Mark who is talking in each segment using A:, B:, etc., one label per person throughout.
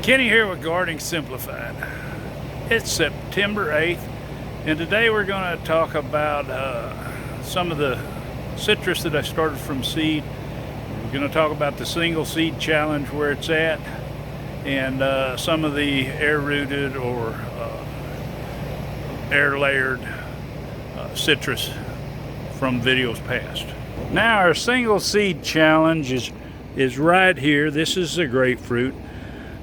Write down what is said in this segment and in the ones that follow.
A: Kenny here with Gardening Simplified. It's September 8th, and today we're going to talk about some of the citrus that I started from seed. We're going to talk about the single seed challenge, where it's at, and some of the air rooted or air layered citrus from videos past. Now our single seed challenge is right here. This is the grapefruit.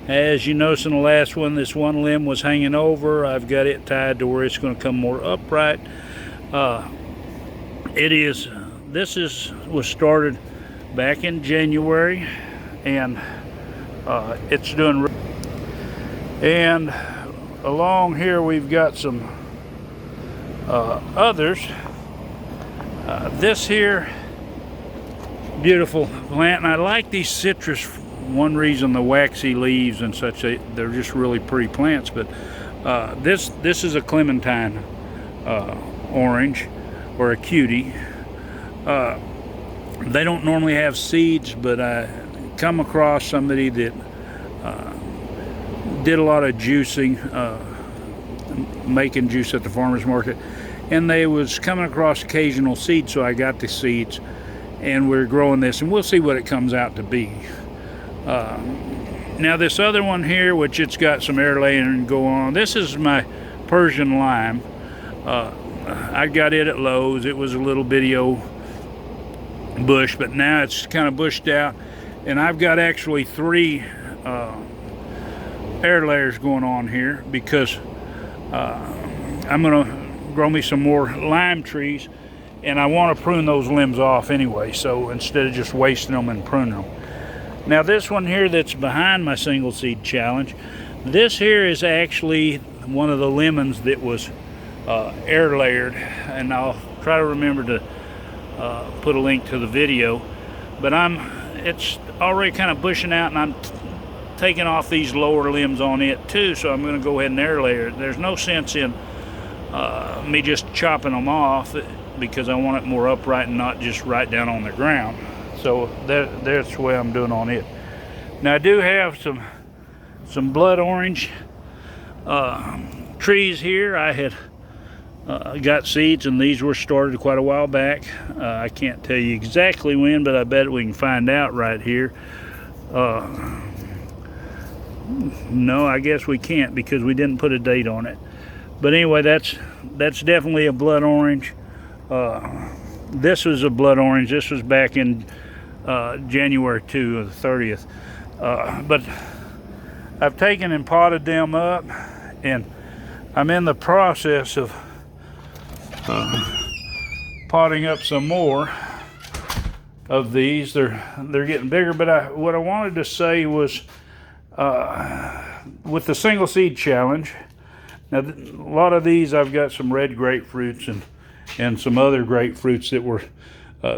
A: As you notice in the last one, this one limb was hanging over. I've got it tied to where it's going to come more upright. Was started back in January, and it's doing. And along here we've got some others. This here, beautiful plant, and I like these citrus. One reason, the waxy leaves and such, they're just really pretty plants. But this is a clementine orange, or a cutie. They don't normally have seeds, but I come across somebody that did a lot of juicing, making juice at the farmer's market, and they was coming across occasional seeds, so I got the seeds, and we're growing this, and we'll see what it comes out to be. Now this other one here, which it's got some air layering go on, this is my Persian Lime. I got it at Lowe's. It was a little bitty old bush, but now it's kind of bushed out, and I've got actually 3 air layers going on here, because I'm gonna grow me some more lime trees, and I want to prune those limbs off anyway, so instead of just wasting them and pruning them. Now this one here that's behind my single seed challenge, this here is actually one of the lemons that was air layered, and I'll try to remember to put a link to the video. But it's already kind of bushing out, and I'm taking off these lower limbs on it too, so I'm going to go ahead and air layer it. There's no sense in me just chopping them off, because I want it more upright and not just right down on the ground. So that's the way I'm doing on it. Now I do have some blood orange trees here. I had got seeds, and these were started quite a while back. I can't tell you exactly when, but I bet we can find out right here. No, I guess we can't, because we didn't put a date on it. But anyway, that's definitely a blood orange. This was a blood orange. This was back in January 2, the 30th. But I've taken and potted them up, and I'm in the process of potting up some more of these. They're getting bigger. But what I wanted to say was, with the single seed challenge, now a lot of these, I've got some red grapefruits and some other grapefruits that were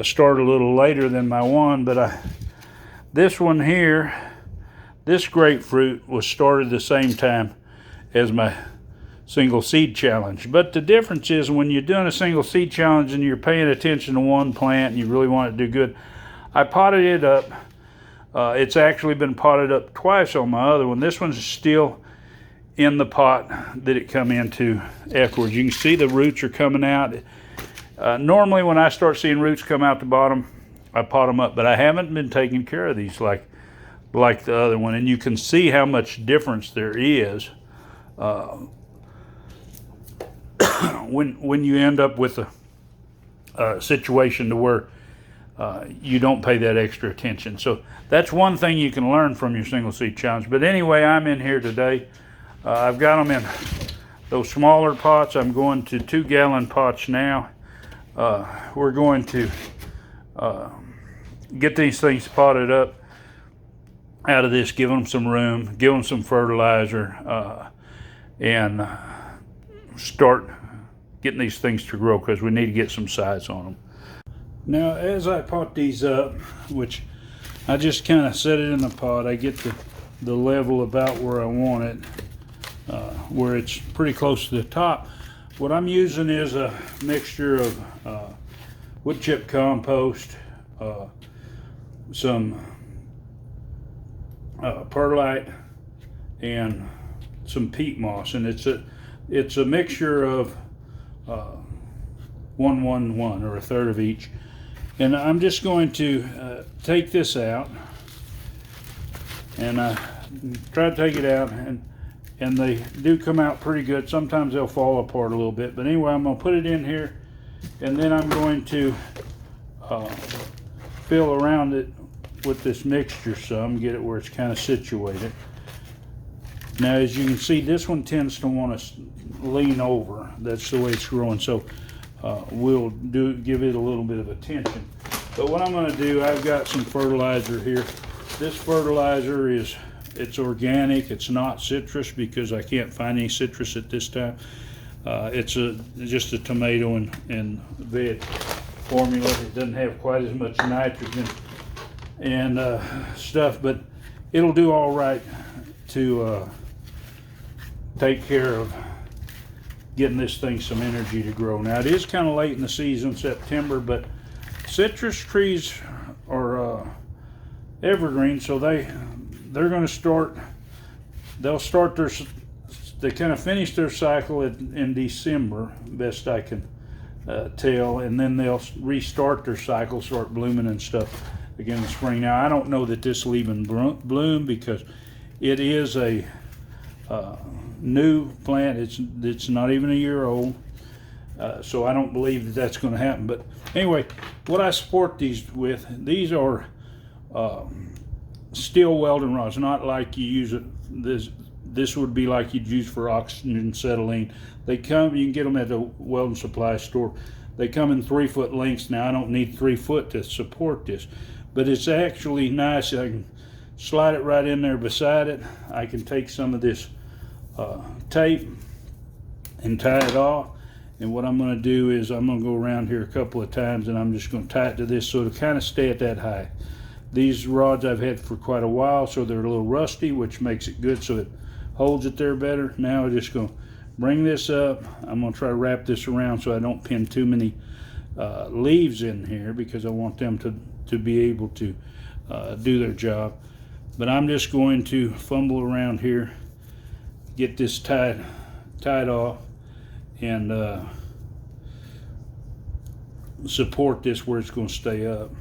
A: started a little later than my one, but this one here, this grapefruit was started the same time as my single seed challenge. But the difference is, when you're doing a single seed challenge and you're paying attention to one plant and you really want it to do good, I potted it up. It's actually been potted up twice on my other one. This one's still in the pot that it come into afterwards. You can see the roots are coming out. Normally when I start seeing roots come out the bottom, I pot them up, but I haven't been taking care of these like the other one, and you can see how much difference there is when you end up with a situation to where you don't pay that extra attention. So that's one thing you can learn from your single seed challenge. But anyway, I'm in here today. I've got them in those smaller pots. I'm going to 2-gallon pots now. We're going to get these things potted up out of this, give them some room, give them some fertilizer, and start getting these things to grow, because we need to get some size on them. Now as I pot these up, which I just kind of set it in the pot, I get the level about where I want it, where it's pretty close to the top. What I'm using is a mixture of wood chip compost, some perlite, and some peat moss, and it's a mixture of 1-1-1, or a third of each. And I'm just going to take this out, and try to take it out, and they do come out pretty good. Sometimes they'll fall apart a little bit, but anyway, I'm going to put it in here, and then I'm going to fill around it with this mixture some, get it where it's kind of situated. Now, as you can see, this one tends to want to lean over. That's the way it's growing, so we'll give it a little bit of attention. But what I'm going to do, I've got some fertilizer here. This fertilizer it's organic. It's not citrus because I can't find any citrus at this time. It's just a tomato and veg formula. It doesn't have quite as much nitrogen and stuff, but it'll do all right to take care of getting this thing some energy to grow. Now, it is kind of late in the season, September, but citrus trees are evergreen, so they're going to start. They'll start they kind of finish their cycle in December, best I can tell, and then they'll restart their cycle, start blooming and stuff again in the spring. Now, I don't know that this will even bloom because it is a new plant. It's not even a year old, so I don't believe that that's going to happen. But anyway, what I support these with, these are steel welding rods, not like you use it. This would be like you'd use for oxygen and acetylene. They come, you can get them at the welding supply store. They come in 3-foot lengths. Now, I don't need 3 foot to support this, but it's actually nice. I can slide it right in there beside it. I can take some of this tape and tie it off. And what I'm going to do is I'm going to go around here a couple of times, and I'm just going to tie it to this so it'll kind of stay at that height. These rods I've had for quite a while, so they're a little rusty, which makes it good so it holds it there better. Now I'm just going to bring this up. I'm going to try to wrap this around so I don't pin too many leaves in here, because I want them to be able to do their job. But I'm just going to fumble around here, get this tied off, and support this where it's going to stay up.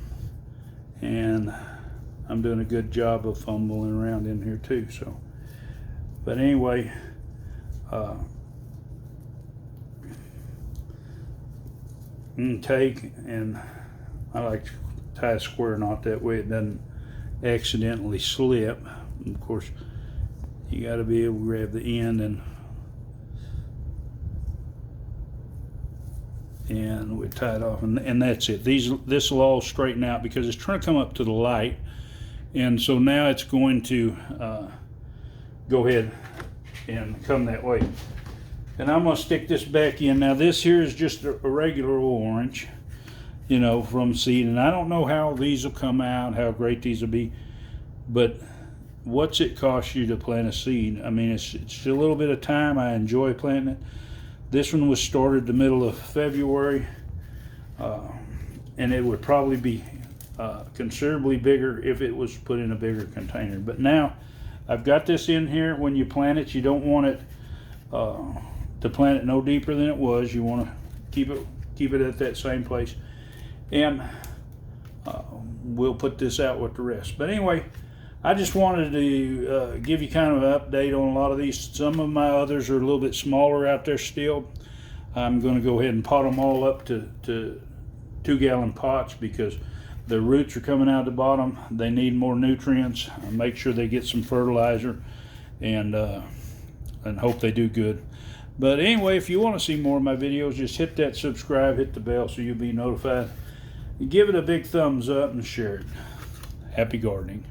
A: And I'm doing a good job of fumbling around in here too. So, but anyway, take, and I like to tie a square knot that way it doesn't accidentally slip. And of course, you got to be able to grab the end, and we tie it off, and that's it. This will all straighten out because it's trying to come up to the light, and so now it's going to go ahead and come that way. And I'm going to stick this back in. Now, this here is just a regular orange, you know, from seed, and I don't know how these will come out, how great these will be, but what's it cost you to plant a seed? I mean, it's a little bit of time. I enjoy planting it. This one was started the middle of February, and it would probably be considerably bigger if it was put in a bigger container. But now I've got this in here. When you plant it, you don't want it to plant it no deeper than it was. You want to keep it at that same place, and we'll put this out with the rest. But anyway, I just wanted to give you kind of an update on a lot of these. Some of my others are a little bit smaller out there still. I'm going to go ahead and pot them all up to 2-gallon pots because the roots are coming out the bottom. They need more nutrients. Make sure they get some fertilizer, and hope they do good. But anyway, if you want to see more of my videos, just hit that subscribe, hit the bell so you'll be notified. Give it a big thumbs up and share it. Happy gardening.